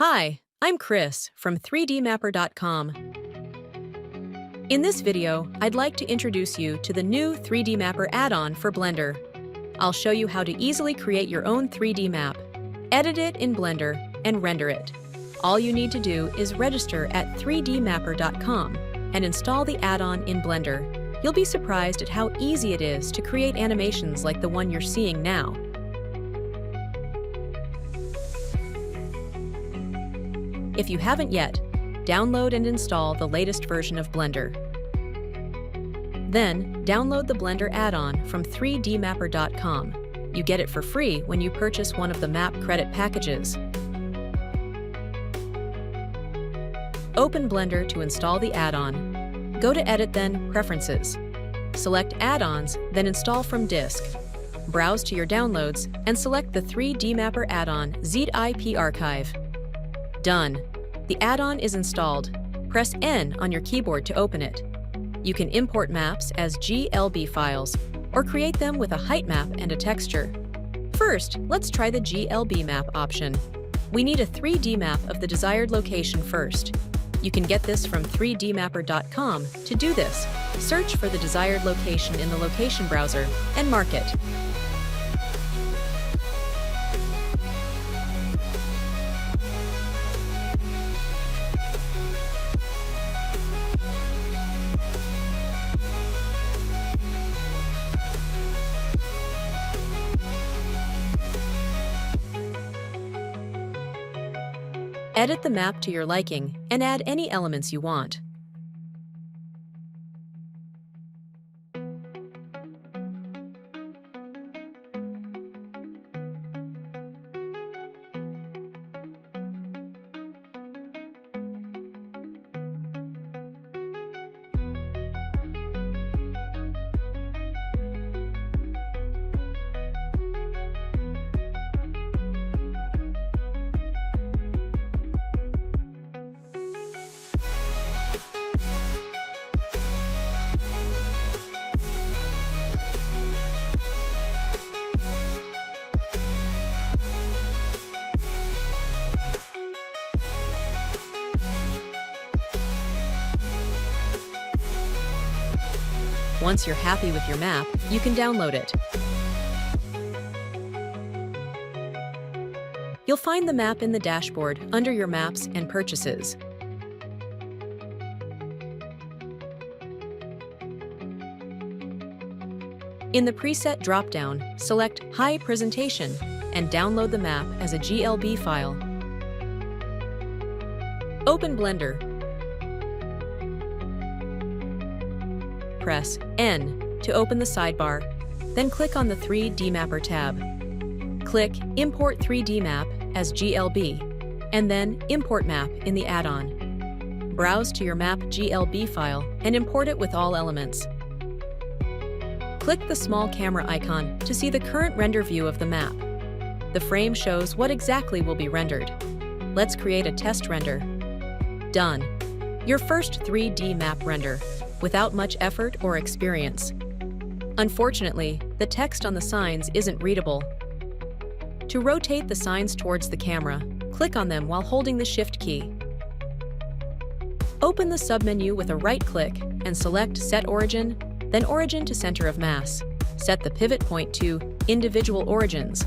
Hi, I'm Chris from 3D-Mapper.com. In this video, I'd like to introduce you to the new 3D-Mapper add-on for Blender. I'll show you how to easily create your own 3D map, edit it in Blender, and render it. All you need to do is register at 3dmapper.com and install the add-on in Blender. You'll be surprised at how easy it is to create animations like the one you're seeing now. If you haven't yet, download and install the latest version of Blender. Then, download the Blender add-on from 3dmapper.com. You get it for free when you purchase one of the map credit packages. Open Blender to install the add-on. Go to Edit, then Preferences. Select Add-ons, then Install from Disk. Browse to your downloads and select the 3D-Mapper add-on ZIP archive. Done. The add-on is installed. Press N on your keyboard to open it. You can import maps as GLB files or create them with a Heightmap and a texture. First, let's try the GLB map option. We need a 3D map of the desired location first. You can get this from 3dmapper.com. To do this, search for the desired location in the location browser and mark it. Edit the map to your liking and add any elements you want. Once you're happy with your map, you can download it. You'll find the map in the dashboard under your Maps and Purchases. In the Preset drop-down, select High Presentation and download the map as a GLB file. Open Blender. Press N to open the sidebar, then click on the 3D-Mapper tab. Click Import 3D Map as GLB, and then Import Map in the add-on. Browse to your map GLB file and import it with all elements. Click the small camera icon to see the current render view of the map. The frame shows what exactly will be rendered. Let's create a test render. Done. Your first 3D map render, without much effort or experience. Unfortunately, the text on the signs isn't readable. To rotate the signs towards the camera, click on them while holding the Shift key. Open the submenu with a right-click and select Set Origin, then Origin to Center of Mass. Set the pivot point to Individual Origins.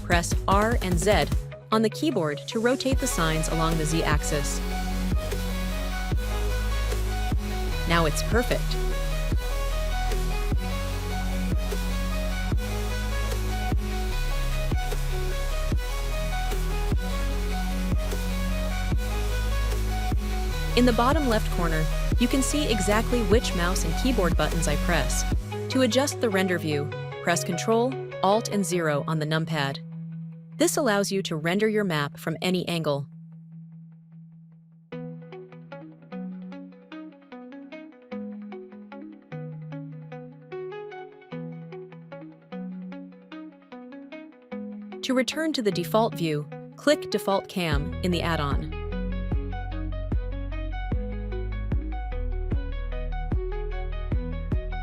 Press R and Z on the keyboard to rotate the signs along the Z-axis. Now it's perfect. In the bottom left corner, you can see exactly which mouse and keyboard buttons I press. To adjust the render view, press Ctrl, Alt, and 0 on the numpad. This allows you to render your map from any angle. To return to the default view, click Default Cam in the add-on.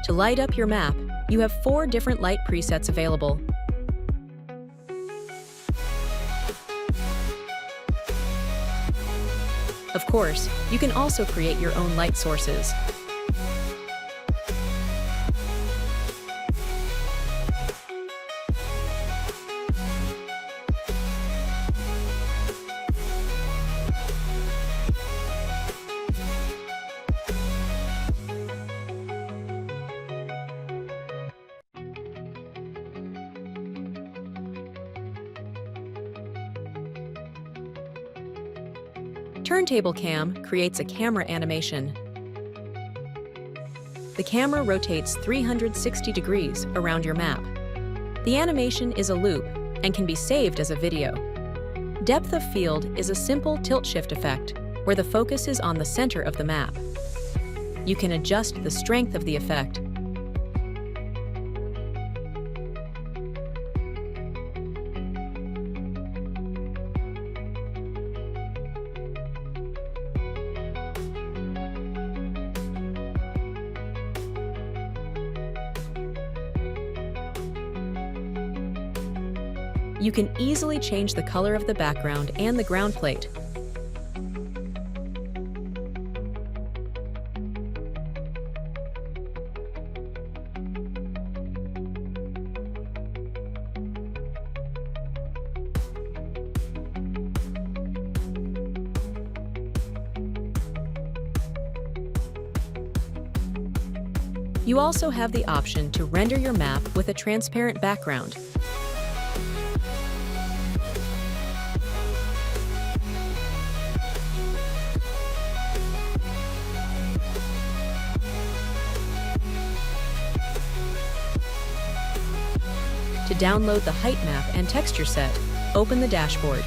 To light up your map, you have 4 different light presets available. Of course, you can also create your own light sources. Turntable Cam creates a camera animation. The camera rotates 360 degrees around your map. The animation is a loop and can be saved as a video. Depth of field is a simple tilt-shift effect where the focus is on the center of the map. You can adjust the strength of the effect. You can easily change the color of the background and the ground plate. You also have the option to render your map with a transparent background. To download the Heightmap and texture set, open the dashboard.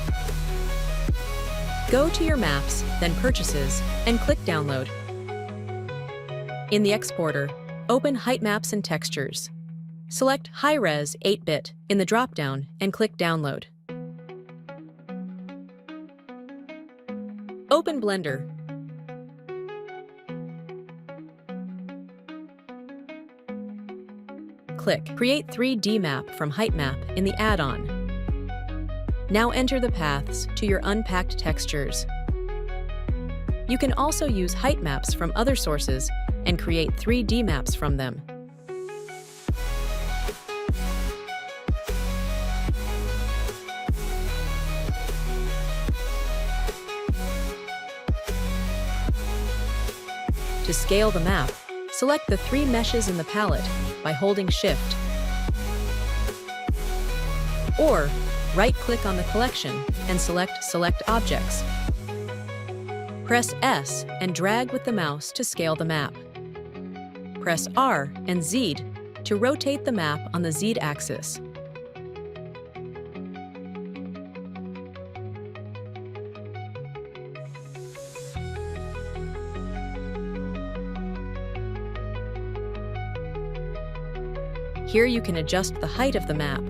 Go to your Maps, then Purchases, and click Download. In the exporter, open Heightmaps and Textures. Select High-Res 8-bit in the drop-down and click Download. Open Blender. Click Create 3D Map from Heightmap in the add-on. Now enter the paths to your unpacked textures. You can also use Heightmaps from other sources and create 3D maps from them. To scale the map, select the 3 meshes in the palette by holding Shift. Or, right-click on the collection and select Select Objects. Press S and drag with the mouse to scale the map. Press R and Z to rotate the map on the Z axis. Here you can adjust the height of the map.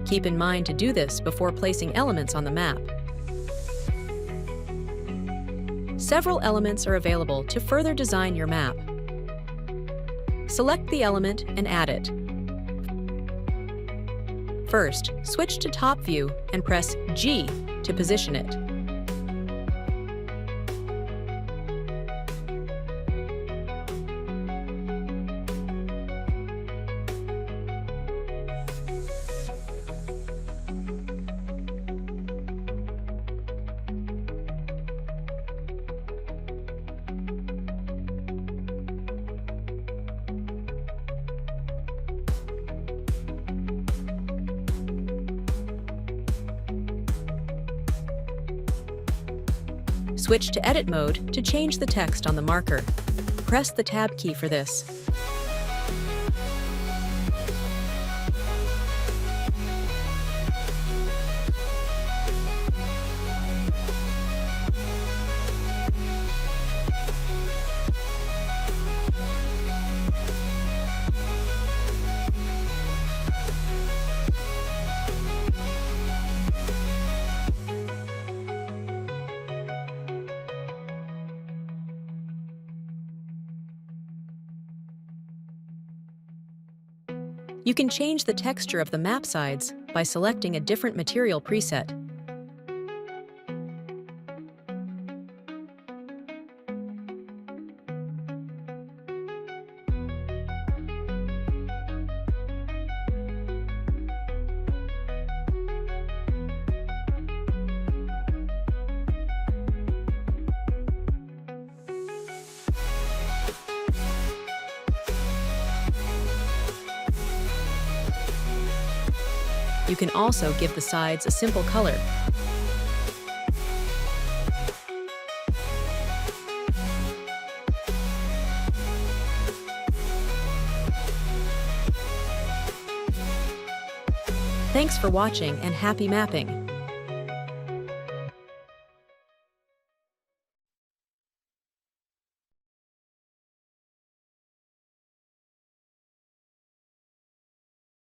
Keep in mind to do this before placing elements on the map. Several elements are available to further design your map. Select the element and add it. First, switch to Top View and press G to position it. Switch to Edit mode to change the text on the marker. Press the Tab key for this. You can change the texture of the map sides by selecting a different material preset. You can also give the sides a simple color. Thanks for watching and happy mapping!